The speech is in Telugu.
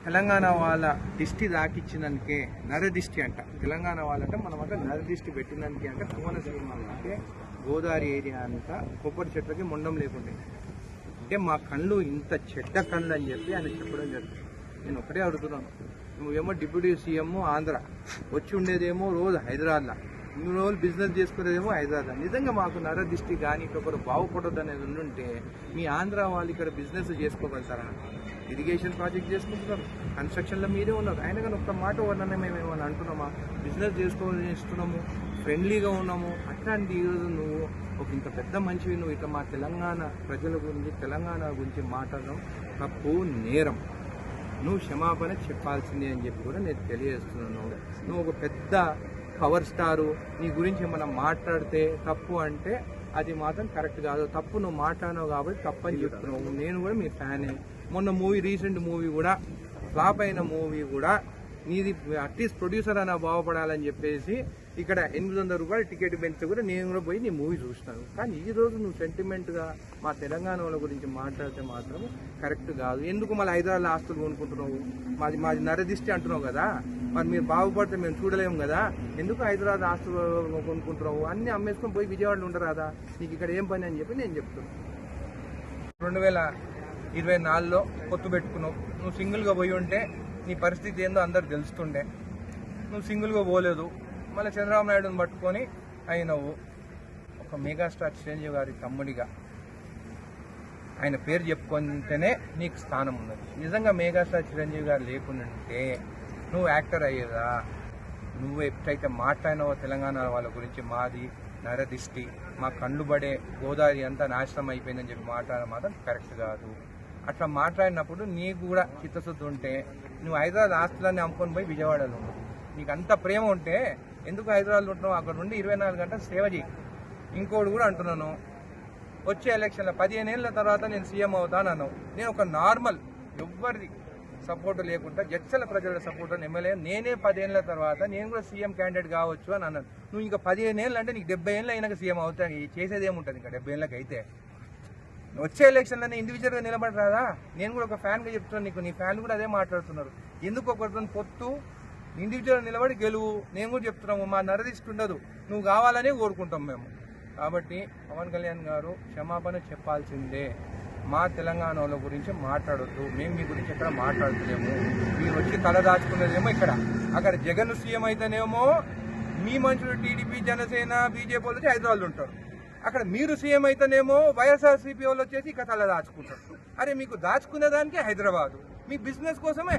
తెలంగాణ వాళ్ళ దిష్టి దాకిచ్చినందుకే నరదిష్టి అంట. తెలంగాణ వాళ్ళంటే మనం అంటే నరదిష్టి పెట్టినందుకే అంటే కోనసీమ అంటే గోదావరి ఏరియా అంతా కొబ్బరి చెట్లకి మొండం లేకుండే అంటే మా కళ్ళు ఇంత చెడ్డ కళ్ళు అని చెప్పి ఆయన చెప్పడం జరుగుతుంది. నేను ఒకటే అడుగుతున్నాను, నువ్వేమో డిప్యూటీ సీఎం ఆంధ్ర, వచ్చి ఉండేదేమో రోజు హైదరాబాద్లో, ఇన్ని రోజులు బిజినెస్ చేసుకునేదేమో హైదరాబాద్. నిజంగా మాకు నరదిష్టి కానీ ఒకరు బాగుపడద్దు అనేది ఉండుంటే మీ ఆంధ్ర వాళ్ళు ఇక్కడ బిజినెస్ చేసుకోగలుగుతారా? ఇరిగేషన్ ప్రాజెక్ట్ చేసుకుంటున్నారు, కన్స్ట్రక్షన్లో మీరే ఉన్నారు. అయినా కానీ ఒక్క మాట వర్ణన మేము ఏమన్నా అంటున్నామా? బిజినెస్ చేసుకోవాలనిస్తున్నాము, ఫ్రెండ్లీగా ఉన్నాము. అట్లాంటి ఈరోజు నువ్వు ఒక ఇంత పెద్ద మంచివి నువ్వు ఇట్లా మా తెలంగాణ ప్రజల గురించి తెలంగాణ గురించి మాట్లాడడం తప్పు, నేరం. నువ్వు క్షమాపణ చెప్పాల్సిందే అని చెప్పి కూడా నేను తెలియజేస్తున్నాను. నువ్వు ఒక పెద్ద పవర్ స్టారు, నీ గురించి మనం మాట్లాడితే తప్పు అంటే అది మాత్రం కరెక్ట్ కాదు. తప్పు నువ్వు మాట్లాడినావు కాబట్టి తప్పు అని చెప్తున్నావు. నేను కూడా మీ ఫ్యానే. మొన్న రీసెంట్ మూవీ కూడా ఫ్లాప్ అయిన మూవీ కూడా నీది అట్లీస్ట్ ప్రొడ్యూసర్ అయినా బాగుపడాలని చెప్పేసి ఇక్కడ 800 రూపాయలు టికెట్ పెంచితే కూడా నేను కూడా పోయి నీ మూవీ చూస్తాను. కానీ ఈ రోజు నువ్వు సెంటిమెంట్గా మా తెలంగాణ వాళ్ళ గురించి మాట్లాడితే మాత్రం కరెక్ట్ కాదు. ఎందుకు మళ్ళీ హైదరాబాద్ ఆస్తులు కొనుక్కుంటున్నావు? మాది నరదిష్టి అంటున్నావు కదా, మరి మీరు బాగుపడితే మేము చూడలేము కదా, ఎందుకు హైదరాబాద్ ఆస్తులు కొనుక్కుంటున్నావు? అన్నీ అమ్మేసుకొని పోయి విజయవాడలో ఉండరాదా? నీకు ఇక్కడ ఏం పని అని చెప్పి నేను చెప్తున్నాను. 2024లో పొత్తు పెట్టుకున్నావు. నువ్వు సింగిల్గా పోయి ఉంటే నీ పరిస్థితి ఏందో అందరికి తెలుస్తుండే. నువ్వు సింగిల్గా పోలేదు, మళ్ళీ చంద్రబాబు నాయుడుని పట్టుకొని అయినవు. ఒక మెగాస్టార్ చిరంజీవి గారి తమ్ముడిగా ఆయన పేరు చెప్పుకుంటేనే నీకు స్థానం ఉన్నది. నిజంగా మెగాస్టార్ చిరంజీవి గారు లేకుంటే నువ్వు యాక్టర్ అయ్యేదా? నువ్వు ఎప్పుడైతే మాట్లాడినావో తెలంగాణ వాళ్ళ గురించి మాది నరదిష్టి, మా కళ్ళు పడే గోదావరి అంతా నాశనం అయిపోయిందని చెప్పి మాట్లాడడం మాత్రం కరెక్ట్ కాదు. అట్లా మాట్లాడినప్పుడు నీకు కూడా చిత్తశుద్ధి ఉంటే నువ్వు హైదరాబాద్ ఆస్తులన్నీ అమ్ముకొని పోయి విజయవాడలో ఉన్నావు. నీకు అంత ప్రేమ ఉంటే ఎందుకు హైదరాబాద్లో ఉంటున్నావు? అక్కడ నుండి 24 గంటలు సేవ చేయి. ఇంకోటి కూడా అంటున్నాను, వచ్చే ఎలక్షన్లో 15 ఏళ్ళ తర్వాత నేను సీఎం అవుతాను అన్నావు. నేను ఒక నార్మల్ ఎవ్వరిది సపోర్ట్ లేకుండా జడ్చల ప్రజల సపోర్ట్ ఎమ్మెల్యే నేనే 10 ఏళ్ళ తర్వాత నేను కూడా సీఎం క్యాండిడేట్ కావచ్చు అని అన్నాను. నువ్వు ఇంకా 15 ఏళ్ళు అంటే నీకు 70 ఏళ్ళు అయినాక సీఎం అవుతాను. చేసేది ఏముంటుంది ఇంకా 70 ఏళ్ళకి అయితే? వచ్చే ఎలక్షన్లోనే ఇండివిజువల్గా నిలబడరాదా? నేను కూడా ఒక ఫ్యాన్గా చెప్తున్నాను నీకు, నీ ఫ్యాన్లు కూడా అదే మాట్లాడుతున్నారు. ఎందుకు ఒకరితో పొత్తు? ఇండివిజువల్ నిలబడి గెలువు. నేను కూడా చెప్తున్నాము, మా నరదిష్టి ఉండదు, నువ్వు కావాలనే కోరుకుంటాం మేము. కాబట్టి పవన్ కళ్యాణ్ గారు క్షమాపణ చెప్పాల్సిందే. మా తెలంగాణ వాళ్ళ గురించి మాట్లాడొద్దు, మేము మీ గురించి ఎక్కడ మాట్లాడుతున్నాము. మీరు వచ్చి తల దాచుకున్నదేమో ఇక్కడ, అక్కడ జగన్ సీఎం అయితేనేమో మీ మనుషులు టీడీపీ జనసేన బీజేపీ వాళ్ళు వచ్చి హైదరాబాద్లో ఉంటారు. అక్కడ మీరు సీఎం అయితేనేమో వైఎస్ఆర్సీపీ వాళ్ళు వచ్చేసి ఇక్కడ తల దాచుకుంటారు. అరే మీకు దాచుకునే దానికే హైదరాబాదు, మీ బిజినెస్ కోసమే